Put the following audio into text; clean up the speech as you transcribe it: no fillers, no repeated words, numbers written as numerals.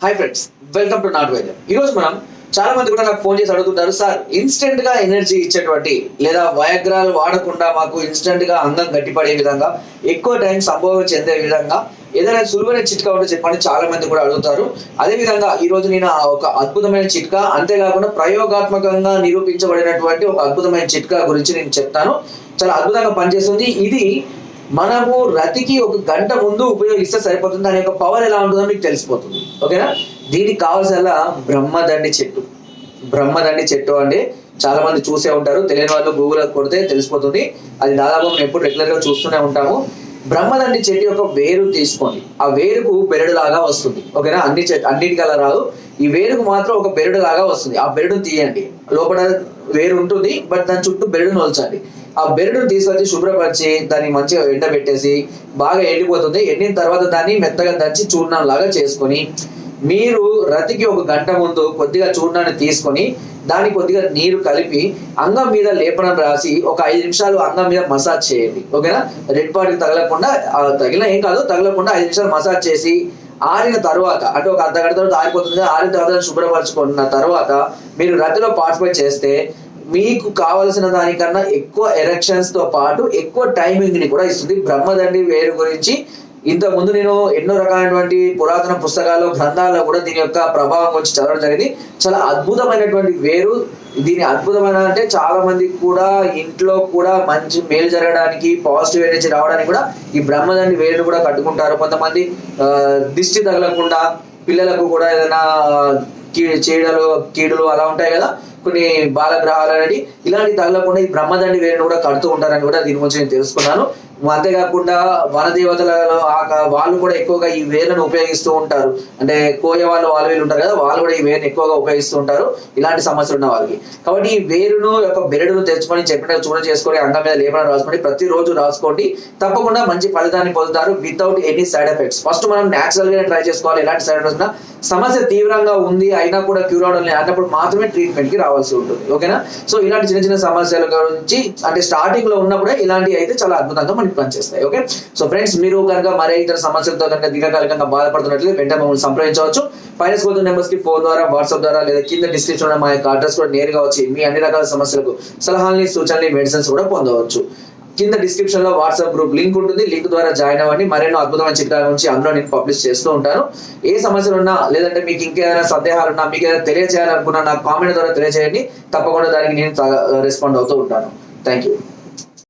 Hi friends, welcome to not వైద్యం. ఈరోజు మనం చాలా మంది కూడా నాకు ఫోన్ చేసి అడుగుతుంటారు, సార్ ఇన్స్టెంట్ గా ఎనర్జీ ఇచ్చేటువంటి లేదా వయాగ్రాలు వాడకుండా మాకు ఇన్స్టెంట్ గా అంగం గట్టిపడే విధంగా ఎక్కువ టైం సంభవం చెందే విధంగా ఏదైనా సులువైన చిట్కా ఉంటే చెప్పండి. చాలా మంది కూడా అడుగుతారు. అదే విధంగా ఈ రోజు నేను ఒక అద్భుతమైన చిట్కా, అంతేకాకుండా ప్రయోగాత్మకంగా నిరూపించబడినటువంటి ఒక అద్భుతమైన చిట్కా గురించి నేను చెప్తాను. చాలా అద్భుతంగా పనిచేస్తుంది. ఇది మనము రతికి ఒక గంట ముందు ఉపయోగిస్తే సరిపోతుంది. దాని యొక్క పవర్ ఎలా ఉంటుందో మీకు తెలిసిపోతుంది. ఓకేనా? దీనికి కావాల్సిన బ్రహ్మదండి చెట్టు అండి. చాలా మంది చూసే ఉంటారు, తెలియని వాళ్ళు గూగుల్ కొడితే తెలిసిపోతుంది. అది దాదాపు మనం ఎప్పుడు రెగ్యులర్ గా చూస్తూనే ఉంటాము. బ్రహ్మదండి చెట్టు యొక్క వేరు తీసుకోండి. ఆ వేరుకు బెరడు లాగా వస్తుంది. ఓకేనా? అన్నిటికీ అలా రాదు. ఈ వేరుకు మాత్రం ఒక బెరడు లాగా వస్తుంది. ఆ బెరడును తీయండి. లోపల వేరు ఉంటుంది, బట్ దాని చుట్టూ బెరడును వల్చండి. ఆ బెరడును తీసుకొచ్చి శుభ్రపరిచి దాన్ని మంచిగా ఎండబెట్టేసి బాగా ఎండిపోతుంది. ఎండిన తర్వాత దాన్ని మెత్తగా దంచి చూర్ణం లాగా చేసుకొని మీరు రతికి ఒక గంట ముందు కొద్దిగా చూర్ణాన్ని తీసుకొని దాన్ని కొద్దిగా నీరు కలిపి అంగం మీద లేపనం రాసి ఒక 5 నిమిషాలు అంగం మీద మసాజ్ చేయండి. ఓకేనా? రెడ్ పార్ట్కి తగలకుండా, తగిలిన ఏం కాదు, తగలకుండా 5 నిమిషాలు మసాజ్ చేసి ఆరిన తర్వాత, అంటే ఒక అర్ధగంట తర్వాత ఆరిపోతుంది. ఆరిన తర్వాత శుభ్రపరచుకున్న తర్వాత మీరు రతిలో పార్టిసిపేట్ చేస్తే మీకు కావలసిన దానికన్నా ఎక్కువ ఎరెక్షన్స్ తో పాటు ఎక్కువ టైమింగ్ ని కూడా ఇస్తుంది. బ్రహ్మదండి వేరు గురించి ఇంత ముందు నేను ఎన్నో రకాలైనటువంటి పురాతన పుస్తకాల్లో, గ్రంథాల్లో కూడా దీని యొక్క ప్రభావం గురించి చదవడం జరిగింది. చాలా అద్భుతమైనటువంటి వేరు. దీని అద్భుతమైన అంటే చాలా మంది కూడా ఇంట్లో కూడా మంచి మేలు జరగడానికి, పాజిటివ్ ఎనర్జీ రావడానికి కూడా ఈ బ్రహ్మదండి వేరును కూడా కట్టుకుంటారు. కొంతమంది దిష్టి తగలకుండా, పిల్లలకు కూడా ఏదైనా కీడులు అలా ఉంటాయి కదా, కొన్ని బాలగ్రహాలు అనేది, ఇలాంటి తగలకుండా ఈ బ్రహ్మదండి వేరును కూడా కడుతూ ఉంటారని కూడా దీని గురించి నేను తెలుసుకున్నాను. అంతేకాకుండా వనదేవతలలో వాళ్ళు కూడా ఎక్కువగా ఈ వేర్లను ఉపయోగిస్తూ ఉంటారు. అంటే కోయ వాళ్ళు వీళ్ళు ఉంటారు కదా, వాళ్ళు కూడా ఈ వేరుని ఎక్కువగా ఉపయోగిస్తూ ఉంటారు ఇలాంటి సమస్యలు ఉన్న వాళ్ళకి. కాబట్టి ఈ వేరును యొక్క బెరడును తెచ్చుకొని చెప్పినట్టు చూడ చేసుకొని అంగం మీద లేపనం రాసుకోండి. ప్రతిరోజు రాసుకోండి. తప్పకుండా మంచి ఫలితాన్ని పొందుతారు without any side effects. First మనం న్యాచురల్ గా ట్రై చేసుకోవాలి. ఎలాంటి సైడ్ ఎఫెక్ట్స్ ఉన్నా, సమస్య తీవ్రంగా ఉంది అయినా కూడా క్యూర్ అవడం లేదు అన్నప్పుడు మాత్రమే ట్రీట్మెంట్ కి రావాల్సి ఉంటుంది. ఓకేనా? సో ఇలాంటి చిన్న చిన్న సమస్యల గురించి, అంటే స్టార్టింగ్ లో ఉన్నప్పుడే ఇలాంటివి అయితే చాలా అద్భుతంగా మనకి పనిచేస్తాయి. ఓకే? సో ఫ్రెండ్స్, మీరు కనుక మరే ఇతర సమస్యలతో కనుక దీర్ఘకాలికంగా బాధపడుతున్నట్లయితే వెంటనే మమ్మల్ని సంప్రదించవచ్చు. పైన స్కూల్ నెంబర్స్ కి ఫోన్ ద్వారా, వాట్సాప్ ద్వారా, లేదా కింద డిస్క్రిప్షన్ మా యొక్క అడ్రస్ కూడా నేరుగా వచ్చి మీ అన్ని రకాల సమస్యలకు సలహాలని, సూచనలు, మెడిసిన్స్ కూడా పొందవచ్చు. కింద డిస్క్రిప్షన్ లో వాట్సాప్ గ్రూప్ లింక్ ఉంటుంది. లింక్ ద్వారా జాయిన్ అవ్వండి. మరెన్నో అద్భుతమైన చిట్కాల నుంచి అందులో నేను పబ్లిష్ చేస్తూ ఉంటాను. ఏ సమస్యలు ఉన్నా, లేదంటే మీకు ఇంకేదైనా సందేహాలు ఉన్నా, మీకు ఏదైనా తెలియజేయాలనుకున్నా నాకు కామెంట్ ద్వారా తెలియజేయండి. తప్పకుండా దానికి నేను రెస్పాండ్ అవుతూ ఉంటాను. Thank you.